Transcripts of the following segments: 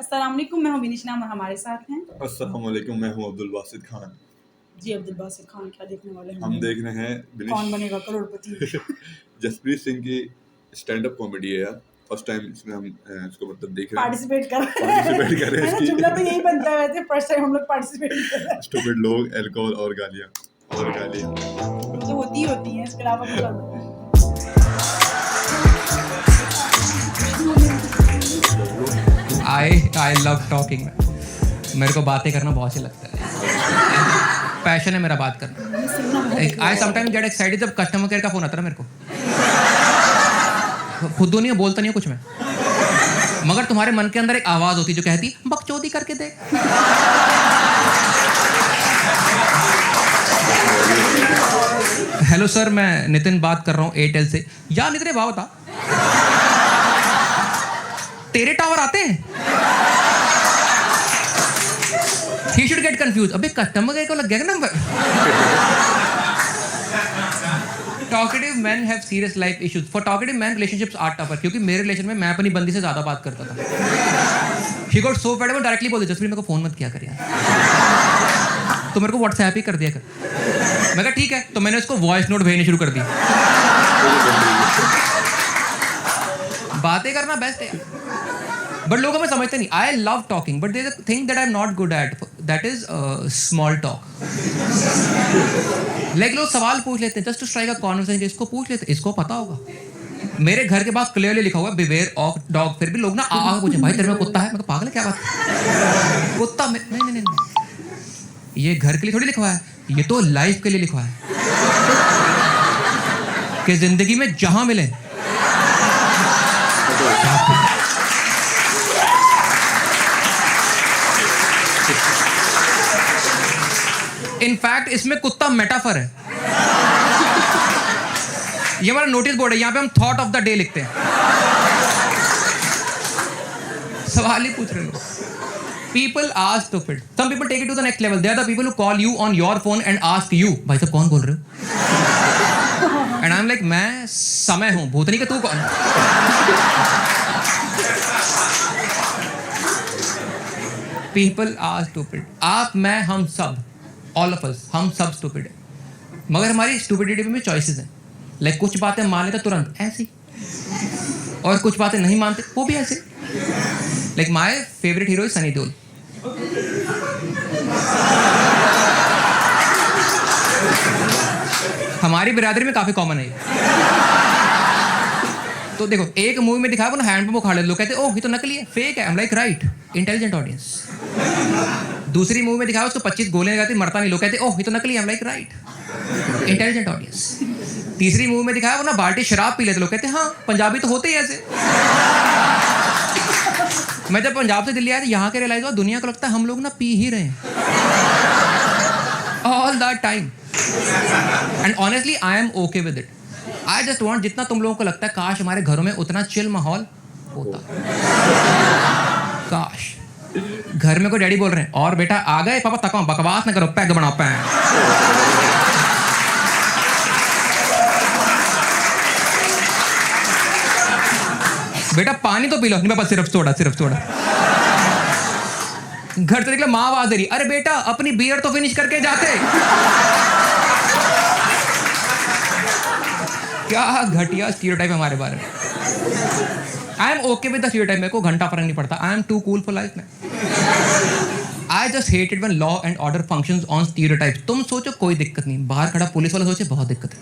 अस्सलाम वालेकुम, मैं हूँ विनीश नाम और हमारे साथ हैं अस्सलाम वालेकुम, मैं हूँ अब्दुल बासित खान। जी अब्दुल बासित खान। क्या देखने वाले हैं हम देख रहे हैं कौन बनेगा करोड़पति। जसप्रीत सिंह की स्टैंड अप कॉमेडी है यार। फर्स्ट टाइम इसमें हम इसको मतलब देख रहे हैं, पार्टिसिपेट कर पार्टिसिपेट कर रहे हैं इसकी। जुमला तो यही बनता है वैसे, फर्स्ट टाइम हम लोग पार्टिसिपेट कर रहे हैं। स्टूपिड लोग, अल्कोहल और गालियाँ वो तो होती है, इसके अलावा मतलब आई लव टॉकिंग। मेरे को बातें करना बहुत अच्छा लगता है, पैशन है मेरा बात करना। आई समटाइम गेट एक्साइटेड जब कस्टमर केयर का फोन आता है मेरे को। खुद नहीं बोलता नहीं हूँ कुछ मैं, मगर तुम्हारे मन के अंदर एक आवाज होती जो कहती बकचोदी करके दे। हेलो सर, मैं नितिन बात कर रहा हूँ एयरटेल से। यार नितिन बात बता, तेरे टावर आते हैं? He should get confused. अबे कस्टमर केयर को लग गया number. Talkative men have serious life issues. For talkative men, relationships are tougher. क्योंकि मेरे रिलेशन में मैं अपनी बंदी से ज्यादा बात करता था। She got so fed up, directly बोल दी जसप्रीत मेरे को फोन मत किया कर यार, तो मेरे को व्हाट्सएप ही कर दिया कर। मैं कहा ठीक है, तो मैंने उसको वॉइस नोट भेजने शुरू कर दी। बातें करना बेस्ट है, बट लोग हमें समझते नहीं। I love talking but there is a thing that I am not good at, that is small talk. Like लोग सवाल पूछ लेते हैं just to strike a conversation, इसको पूछ लेते हैं, इसको पता होगा। मेरे घर के बाहर क्लियरली लिखा हुआ है बिवेयर ऑफ डॉग, फिर भी लोग ना आ पूछे भाई तेरे में कुत्ता है? मैं पागल है क्या बात? कुत्ता नहीं, ये घर के लिए थोड़ी लिखा हुआ है, ये तो लाइफ के लिए लिखा है कि जिंदगी में जहां मिले। इनफैक्ट इसमें कुत्ता मेटाफर है। ये हमारा नोटिस बोर्ड है, यहाँ पे हम थॉट ऑफ द डे लिखते हैं। सवाल ही पूछ रहे लोग। People are stupid. Some people take it to the next level. They are the people who call you on your phone and ask you, भाई साहब कौन बोल रहे हो? And I'm like, मैं समय हूँ, भूतनी के तू कौन? People are stupid. आप, मैं, हम सब, all of us, हम सब stupid है। मगर हमारी stupidity में choices हैं। Like कुछ बातें मान लेते तुरंत ऐसी, और कुछ बातें नहीं मानते वो भी ऐसे। Like my favorite hero is Sunny Deol. हमारी बिरादरी में काफी कॉमन है ये। तो देखो एक मूवी में दिखाया वो ना हैंड पंप उखाड़ ले, लोग कहते ओह ये तो नकली है, फेक है। I'm like right, intelligent audience. दूसरी मूवी में दिखाया उसको 25 गोलियां लगाती मरता नहीं, लोग कहते ओह ये तो नकली है। I'm like right, intelligent audience. तीसरी मूवी में दिखाया वो ना बाल्टी शराब पी लेते, लोग कहते हाँ पंजाबी तो होते ही ऐसे। मैं जब पंजाब से दिल्ली आया तो यहाँ के रियलाइज हुआ दुनिया को लगता है हम लोग ना पी ही रहे हैं all the time. And honestly I am okay with it. I just want, जितना तुम लोगों को लगता है काश हमारे घरों में उतना चिल माहौल होता। काश घर में कोई डैडी बोल रहे हैं और बेटा आ गए पापा तक बकवास ना करो, पैग बनाओ पैग। बेटा पानी तो पी लो, नहीं पापा सिर्फ सोडा। घर से निकला माँ आवाज दे रही, अरे बेटा अपनी बियर तो फिनिश करके जाते। क्या घटिया स्टीरियोटाइप हमारे बारे में। I am okay with the stereotype, मेरे को घंटा फर्क नहीं पड़ता। I am too cool for life में। I just hated when law and order functions on stereotypes. तुम सोचो कोई दिक्कत नहीं, बाहर खड़ा पुलिस वाला सोचे बहुत दिक्कत है।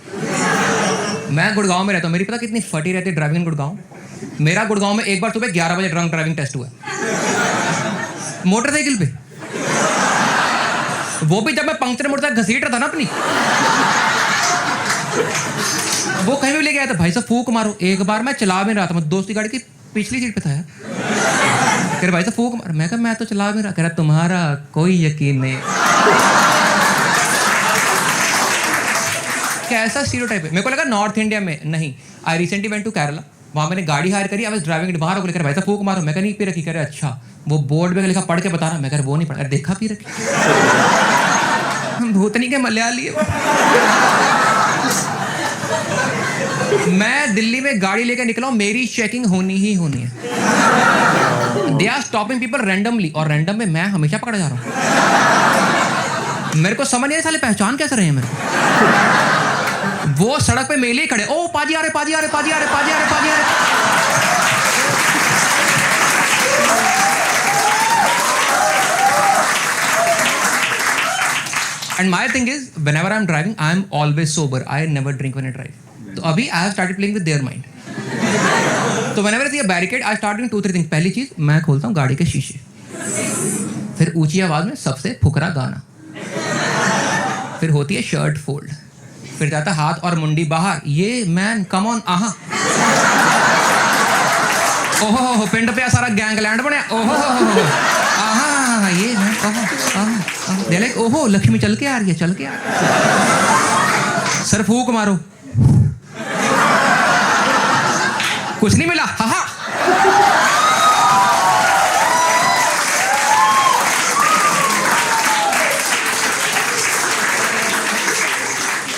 मैं गुड़गांव में रहता हूँ, मेरी पता कितनी फटी रहती है ड्राइविंग इन गुड़गांव। मेरा गुड़गांव में एक बार सुबह 11 बजे ड्रंक ड्राइविंग टेस्ट हुआ मोटरसाइकिल पे, वो भी जब मैं पंक्चर मोटरसाइकिल घसीट रहा था ना अपनी। वो कहीं भी ले गया था, भाई साहब फूक मारो। एक बार मैं चला भी रहा था, मैं दोस्त की गाड़ी की पिछली सीट पे था यार, कह रहे भाई साहब फूक मारो। मैं कहा मैं तो चला भी रहा। कह रहा तुम्हारा कोई यकीन नहीं। कैसा स्टीरियोटाइप है। मेरे को लगा नॉर्थ इंडिया में नहीं। I recently went to Kerala, वहाँ मैंने गाड़ी हायर करी, अब ड्राइविंग बाहर होकर भाई साहब फूक मारो। मैं कहा नहीं पी रखी। कह रहे अच्छा, वो बोर्ड में लिखा पढ़ के बता रहा। मैं कह वो नहीं पढ़ा, देखा पी रखी। भूतनी के मलयाली। मैं दिल्ली में गाड़ी लेकर निकला हूँ, मेरी चेकिंग होनी ही होनी है। They are stopping people randomly, और रैंडम में मैं हमेशा पकड़ा जा रहा हूँ। मेरे को समझ नहीं साले पहचान कैसे रहे हैं मेरे को। वो सड़क पे मेले ही खड़े, ओ पाजी आ रहे, पाजी आ रहे, पाजी आ रहे, पाजी आ रहे, पाजी आ रहे। And my thing is, whenever I'm driving, I'm always sober. I never drink when I drive. तो अभी I have started playing with their mind. तो whenever I see a barricade, I start doing 2-3 things. पहली चीज, मैं खोलता हूँ गाड़ी के शीशे, फिर ऊंची आवाज में सबसे फुकरा गाना, फिर होती है शर्ट फोल्ड, फिर जाता हाथ और मुंडी बाहर, ये मैन कम ऑन आहा, ओहो पिंड पे सारा गैंगलैंड बने, ओहो आहा ये मैन दे लाइक, ओहो लक्ष्मी चल के आ रही है, चल के आ रही है, सर फूक मारो, कुछ नहीं मिला, हा।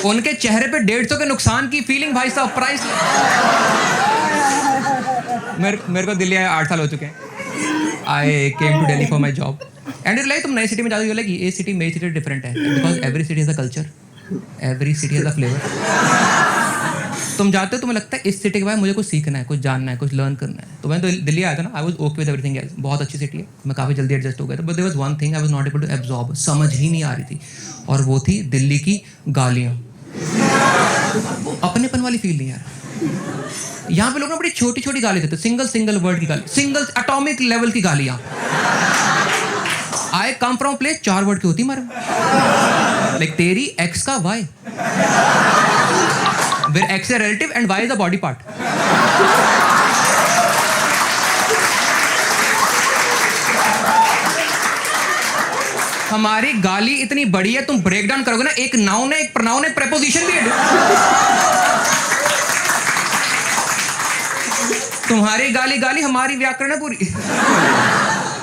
उनके चेहरे पे 150 के नुकसान की फीलिंग, भाई साहब प्राइस। मेरे को दिल्ली आए 8 साल हो चुके हैं। I came to Delhi for my job and like तुम नई सिटी में जाते हो, लाइक ये सिटी मेरी सिटी डिफरेंट है, because every city has a culture, every city has a flavour. तुम जाते हो, तुम्हें लगता है इस सिटी के बाद मुझे कुछ सीखना है, कुछ जानना है, कुछ लर्न करना है। तो मैं तो दिल्ली आया था ना, I was okay with everything else, बहुत अच्छी सिटी है, मैं काफ़ी जल्दी एडजस्ट हो गया था, but there was one thing I was not able to absorb, समझ ही नहीं आ रही थी, और वो थी दिल्ली की गालियाँ। अपनेपन वाली फील नहीं यार। यहाँ पे लोग ना बड़ी छोटी छोटी गाली देते, सिंगल वर्ड की गाली, सिंगल एटॉमिक लेवल की गालियाँ। I come from place 4 word की होती मारे, लाइक तेरी एक्स का Y, where X a relative and Y is a body part. हमारी गाली इतनी बड़ी है, तुम ब्रेक डाउन करोगे ना, एक नाउन है, एक प्रोनाउन है, प्रेपोजिशन भी है। तुम्हारी गाली, हमारी व्याकरण है पूरी।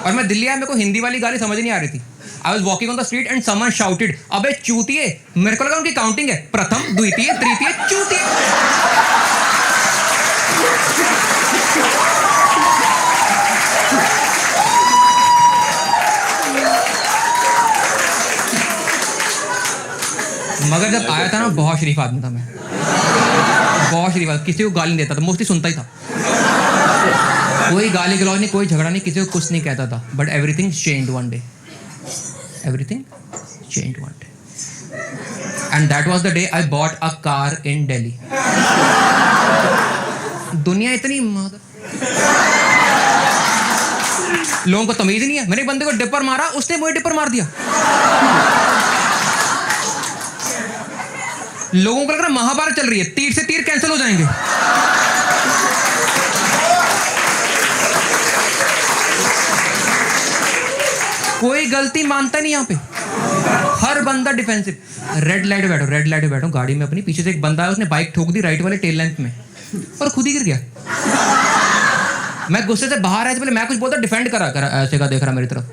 और मैं दिल्ली आया, मेरे को हिंदी वाली गाली समझ नहीं आ रही थी। I was walking on the street and someone shouted, अबे चूतिए। मेरे को लगा उनकी काउंटिंग है, प्रथम, द्वितीय, तृतीय, चूतिए। मगर जब आया था ना, बहुत शरीफ आदमी था मैं, बहुत शरीफ आदमी, किसी को गाली नहीं देता था, मोस्टली सुनता ही था, कोई गाली गलौज नहीं, कोई झगड़ा नहीं, किसी को कुछ नहीं कहता था। But everything changed one day, everything changed one day, and that was the day I bought a car in Delhi. दुनिया इतनी लोगों को तमीज नहीं है। मैंने एक बंदे को डिपर मारा, उसने मुझे डिपर मार दिया। लोगों को लग रहा महाभारत चल रही है, तीर से तीर कैंसिल हो जाएंगे। कोई गलती मानता नहीं यहाँ पे, हर बंदा डिफेंसिव। रेड लाइट पे बैठो गाड़ी में अपनी, पीछे से एक बंदा है, उसने बाइक ठोक दी राइट वाले टेल लैंप में और खुद ही गिर गया। मैं गुस्से से बाहर आया से पहले मैं कुछ बोलता, डिफेंड करा ऐसे का देख रहा मेरी तरफ।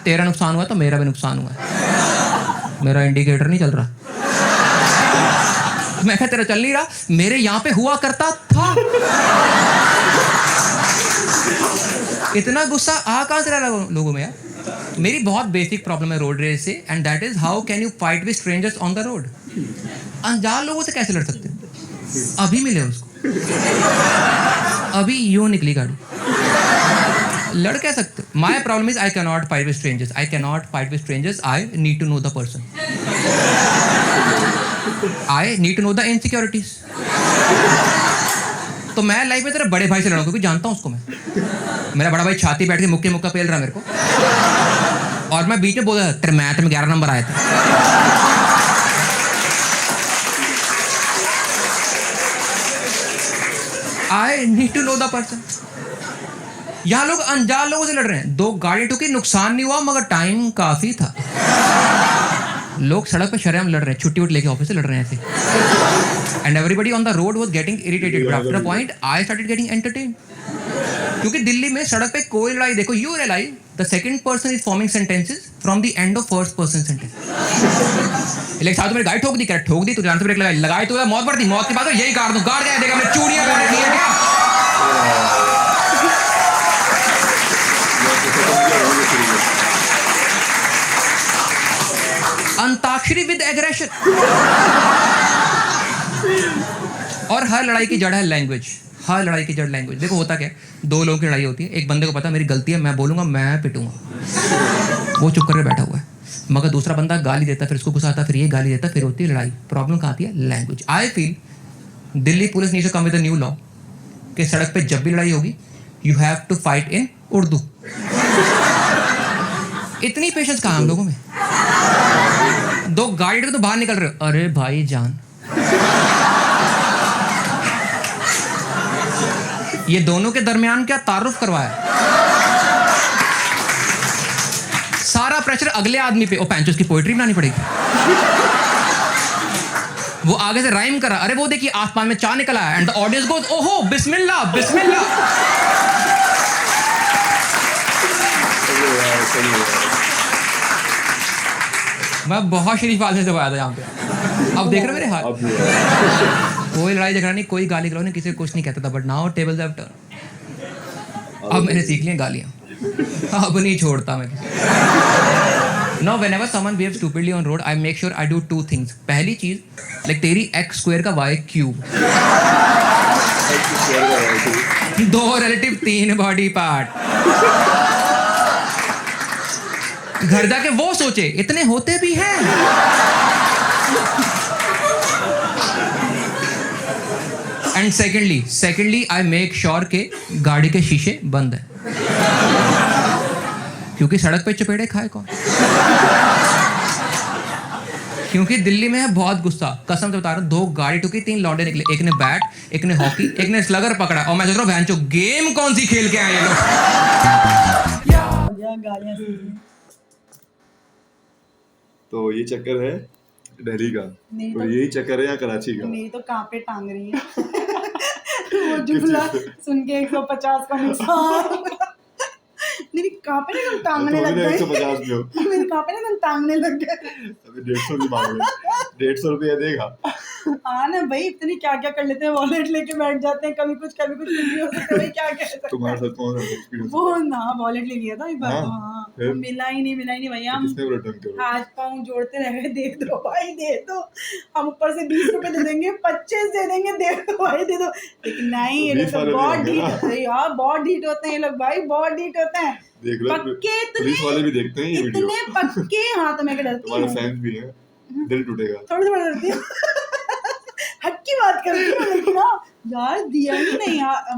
तेरा नुकसान हुआ तो मेरा भी नुकसान हुआ, मेरा इंडिकेटर नहीं चल रहा। मैं कहा तेरा चल नहीं रहा, मेरे यहाँ पे हुआ करता था। इतना गुस्सा आ कहां से रहा लोगों में यार। मेरी बहुत बेसिक प्रॉब्लम है रोड रेस से, and that is how can you fight with strangers on the road. अनजान लोगों से कैसे लड़ सकते हैं? अभी मिले उसको, अभी यूं निकली गाड़ी, लड़ क्या सकते? My problem is I can not fight with strangers, I can not fight with strangers, I need to know the person, I need to know the insecurities. तो मैं लाइफ में तेरे बड़े भाई से लड़ूं, क्योंकि जानता हूं उसको मैं। मेरा बड़ा भाई छाती बैठ के मुक्का पेल रहा मेरे को, और मैं बीच में बोल रहा तेरे मैथ में 11 नंबर आए थे। I need to know the person. यहाँ लोग अनजान लोगों से लड़ रहे हैं, 2 गाड़ी ठुकी, नुकसान नहीं हुआ, मगर टाइम काफी था। लोग सड़क पे शर्म लड़ रहे हैं, छुट्टी लेके ऑफिस से लड़ रहे हैं ऐसे, and everybody on the road was getting irritated, but after a point I started getting entertained. क्योंकि दिल्ली में सड़क पे कोई लड़ाई देखो, you realise the second person is forming sentences from the end of first person sentence. Like साथ में गाड़ी ठोक दी, क्या ठोक दी, तू जान से ब्रेक लगाई तो मौत पड़ती, मौत के बाद यही गाड़ दूं, गाड़ क्या देगा, मैं चूड़ियां पहन रखी है क्या? Antakshari with aggression. और हर लड़ाई की जड़ है लैंग्वेज, हर लड़ाई की जड़ लैंग्वेज। देखो होता क्या है, दो लोगों की लड़ाई होती है, एक बंदे को पता है मेरी गलती है, मैं बोलूंगा मैं पिटूंगा, वो चुप करके बैठा हुआ है, मगर दूसरा बंदा गाली देता, फिर इसको गुस्सा आता, फिर ये गाली देता, फिर होती है लड़ाई। प्रॉब्लम कहाँ आती है? Language. I feel Delhi police नीचे कम विद न्यू लॉ कि सड़क पे जब भी लड़ाई होगी you have to fight in Urdu. इतनी पेशेंस कहाँ हम लोगों में? दो गाड़ी तो बाहर निकल रहे हो, अरे भाई जान, ये दोनों के दरमियान क्या तारुफ करवाया, सारा प्रेशर अगले आदमी पे। ओ पैंचो की पोएट्री बनानी पड़ेगी। वो आगे से राइम करा, अरे वो देखिए आसमान में चांद निकला है, एंड द ऑडियंस गोज ओहो बिस्मिल्लाह बिस्मिल्लाह। मैं बहुत शरीफ आदमी से आया था यहाँ पे, अब देख रहे हो मेरे हाथ। कोई लड़ाई झगड़ा नहीं, कोई गाली गलौज नहीं, किसी को कुछ नहीं कहता था, but now tables have turn. अब मैंने सीख लिया गालियाँ, अब नहीं छोड़ता मैं। Now whenever someone behaves stupidly on road, I make sure I do two things. पहली चीज, like तेरी x square का y cube, दो relative तीन body part। घर जाके वो सोचे इतने होते भी हैं। And secondly, I make sure के गाड़ी के शीशे बंद है, क्योंकि सड़क पे चपेड़े खाए कौन? क्योंकि दिल्ली में है बहुत गुस्सा, कसम से बता रहा हूँ, दो गाड़ी ठुकी, तीन लौंडे निकले, एक ने बैट, एक ने हॉकी, एक ने स्लगर पकड़ा, और मैं सोच रहा हूँ भैंचो गेम कौन सी खेल के आए ये लोग। तो ये चक्कर है दिल्ली का, नहीं तो तो- यही चक्कर है यहाँ कराची का। मेरी तो कांपे टांग रही है। वो जुमला सुन के 150 का नुकसान। मेरी कांपे ना टांगने लग गए। 150 में हो, मेरी कांपे ना टांगने लग गए। अभी 150 भी मांग रहे, 150 रुपया देगा। हाँ ना भाई, इतनी क्या क्या कर लेते हैं, वॉलेट लेके बैठ जाते हैं, कभी कुछ भी हो सकता है भाई, क्या क्या तुम्हारे साथ कौन सा एक्सपीरियंस? वो ना वॉलेट ले लिया था एक बार। हाँ, हाँ, फिर? वो मिला ही नहीं भैया। हम किसने रिटर्न करो? हाथ पाँव जोड़ते रह गए, दे दो भाई दे दो। हम ऊपर से 20 रुपए दे देंगे, 25 दे देंगे, दे दो भाई दे दो। लेकिन नहीं, ये लोग 20 तो वाले बहुत भी डीट होंगे ना। यार, बहुत डीट होते हैं ये लोग भाई, बहुत डीट होते हैं। देख लो, पक्के पुलिस वाले भी देखते हैं ये वीडियो। इतने पक्के। हाँ तो मैं क्या डरती तुम्हारे हूँ, फैंस भी हैं, दिल टूटेगा। थोड़ी डरती हूँ। हक की बात करती हूँ, लेकिन ना यार दिया ही नहीं यार।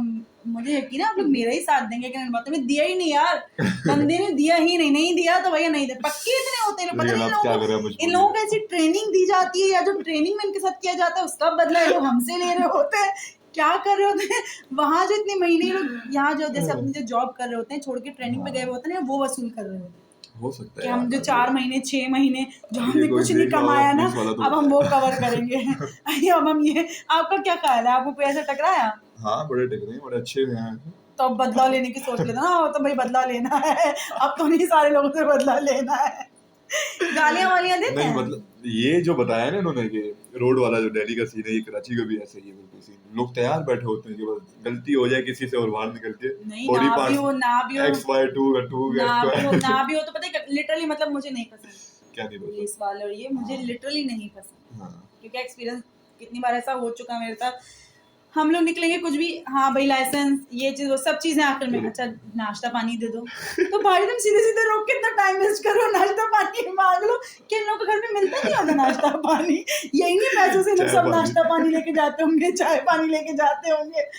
मुझे यकीन है आप लोग मेरा ही साथ देंगे कि बात में, दिया ही नहीं यार, बंदे ने दिया ही नहीं दिया तो भैया नहीं दे। पक्के इतने होते हैं, पता नहीं इन लोगों को ऐसी ट्रेनिंग दी जाती है, या जो ट्रेनिंग में इनके साथ किया जाता है उसका बदला ये लोग हमसे ले रहे होते हैं। क्या कर रहे होते हैं वहाँ, जो इतने महीने लोग यहाँ जो जैसे अपनी जो जॉब कर रहे होते हैं, छोड़ के ट्रेनिंग पे गए होते हैं, वो वसूल कर रहे होते हैं। हो सकता है कि हम जो 4 महीने 6 महीने जो हमने कोई कुछ नहीं देख रहा कमाया होगा, ना, पुलिस वाला तो अब हम वो कवर करेंगे। अब हम ये, आपका क्या ख्याल है, आपको कोई ऐसा टकराया? हाँ, बड़े टकरे हैं, बड़े अच्छे हैं। तो अब बदला लेने की सोच लेना ना, तो भाई बदला लेना है, अब तो नहीं सारे लोगों से बदला लेना है। गालियां वालियां देते नहीं हैं। मतलब ये जो बताया ना इन्होंने कि रोड वाला जो दिल्ली का सीन है, ये कराची का भी ऐसा ही है बिल्कुल सीन। लोग तैयार बैठे होते हैं कि बस गलती हो जाए किसी से और बाहर निकल के नहीं, बॉडी ना भी हो पार्ट्स XY2 तो पता है लिटरली, मतलब मुझे नहीं पसंद क्या नहीं पता। पुलिस वाले, और ये मुझे लिटरली नहीं पसंद। हाँ, क्योंकि एक्सपीरियंस कितनी बार ऐसा हो चुका मेरे साथ, हम लोग निकलेंगे कुछ भी, हाँ भाई लाइसेंस ये चीज वो सब चीजें, आखिर में अच्छा नाश्ता पानी दे दो। तो भाई तुम सीधे सीधे रोक के इतना टाइम वेस्ट करो, नाश्ता पानी मांग लो, कि इन लोगों के घर में मिलता नहीं होगा नाश्ता पानी, यही नहीं पैसों से लोग सब नाश्ता पानी लेके जाते होंगे, चाय पानी लेके जाते होंगे।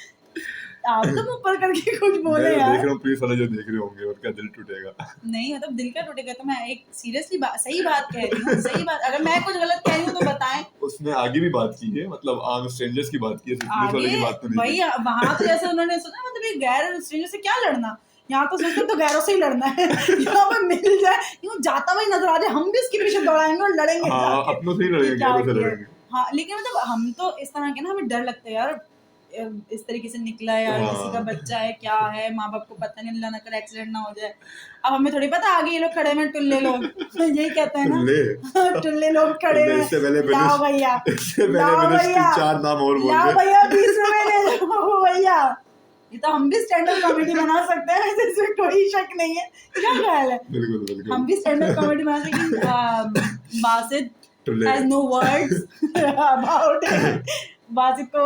आप तो ऊपर करके कुछ बोले मैं यार। देख रहा हूँ पुलिस वाले जो देख रहे होंगे उनका दिल टूटेगा। नहीं मतलब दिल का टूटेगा तो मैं एक सीरियसली सही बात कह रही हूँ, सही बात। अगर मैं कुछ गलत कह रही हूँ तो बताएं। उसने आगे भी बात की है, मतलब आम स्ट्रेंजर्स की बात की है, सिर्फ पुलिस वाले की बात तो नहीं भाई वहां तो जैसे उन्होंने सोचा, मतलब ये गैर स्ट्रेंजर से क्या लड़ना, यहाँ तो सोचते तो गैरों से ही लड़ना है। यहाँ पे मिल जाए, यूँ जाता हुआ नजर आ जाए, हम भी उसके पीछे दौड़ाएंगे और लड़ेंगे। हाँ, अपनों से ही लड़ेंगे, गैरों से लड़ेंगे। हाँ लेकिन मतलब हम तो इस तरह के ना, हमें डर लगता है यार, इस तरीके से निकला है यार, किसी का बच्चा है, क्या है, माँ बाप को पता नहीं, अल्लाह ना करे एक्सीडेंट ना हो जाए। अब हमें थोड़ी पता आगे ये लोग खड़े में टुल्ले लोग, यही कहते हैं ना, टुल्ले लोग खड़े में। लाओ भैया, लाओ भैया, 4 नाम और बोल लाओ भैया 20 रुपए ले लो भैया। ये तो हम भी स्टैंड अप कॉमेडी बना सकते हैं, इसमें कोई शक नहीं है। क्या ख्याल है? बिल्कुल हम भी स्टैंड अप कॉमेडी बना सकते हैं। Basit टुल्ले has no words about it. Basit को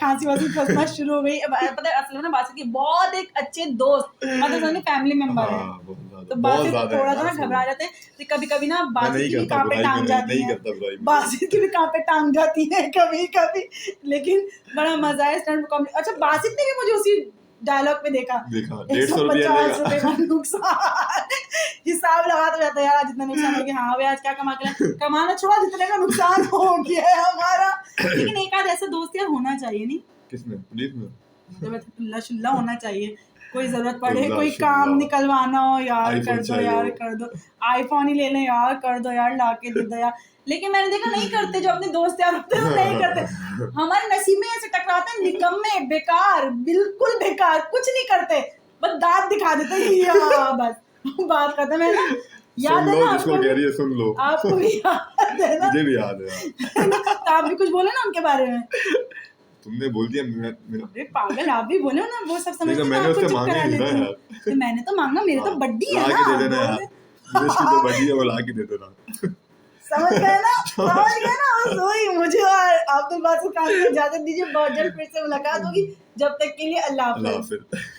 खांसी वासी फंसना शुरू हो गई। पता है असल में ना बासित के बहुत एक अच्छे दोस्त मतलब समझे फैमिली मेंबर है, हाँ, बहुत ज्यादा, तो बहुत बासित ज्यादा थोड़ा है सा ना ना, घबरा जाते हैं। तो कभी कभी ना मैं बासित नहीं की भी करता कहाँ पे बुराई, टांग मैं जाती नहीं है, करता बुराई। बासित की भी कहाँ पे टांग जाती है कभी कभी, लेकिन बड़ा मजा है स्टैंड कॉमेडी। अच्छा बासित ने भी मुझे उसी डायलॉग में देखा, देखा 150 रुपया 150 देगा। रुपए का नुकसान हिसाब लगा तो जाता है यार जितना नुकसान हो गया, हाँ भाई आज क्या कमा के लाए? कमाना छोड़ा जितने का नुकसान हो गया है हमारा। लेकिन एक आध ऐसा दोस्त यार होना चाहिए नहीं, किसने? पुलिस में? जब टुल्ला शुल्ला होना चाहिए, कोई जरूरत पड़े टुल्ला कोई शुल्ला। काम निकलवाना हो यार iPhone कर दो चाहिए यार हो। कर दो, आईफोन ही ले लें यार कर दो यार ला के दे दो यार। लेकिन मैंने देखा नहीं करते, जो अपने दोस्त यार होते हैं वो नहीं करते। हमारे नसीब में ऐसे टकराते हैं निकम्मे बेकार, बिल्कुल बेकार, कुछ नहीं करते, बस दांत दिखा देते हैं या बस बात खत्म है ना। याद सुन है लो ना जिसको आपको कह भी? रही है, सुन लो। आपको भी याद है ना? मुझे भी याद है यार। तो आप भी कुछ बोले ना उनके बारे में। तुमने बोल दिया मेरा अरे पागल आप भी बोले हो ना, वो सब समझते लेकिन हैं मैंने आपको उससे चुप मांगा करा ही नहीं लेते ना हैं। यार। तो मैंने तो मांगा, मेरे तो बड्डी है ला ना, के दे देना यार, जिसकी जो बड़ी है वो ला के दे देना। समझ गए ना, समझ गए ना। बस वही मुझे और आप तो बात से इजाजत दीजिए, बहुत जल्द फिर से मुलाकात होगी, जब तक के लिए अल्लाह अल्लाह हाफ़िज़। हाफिज।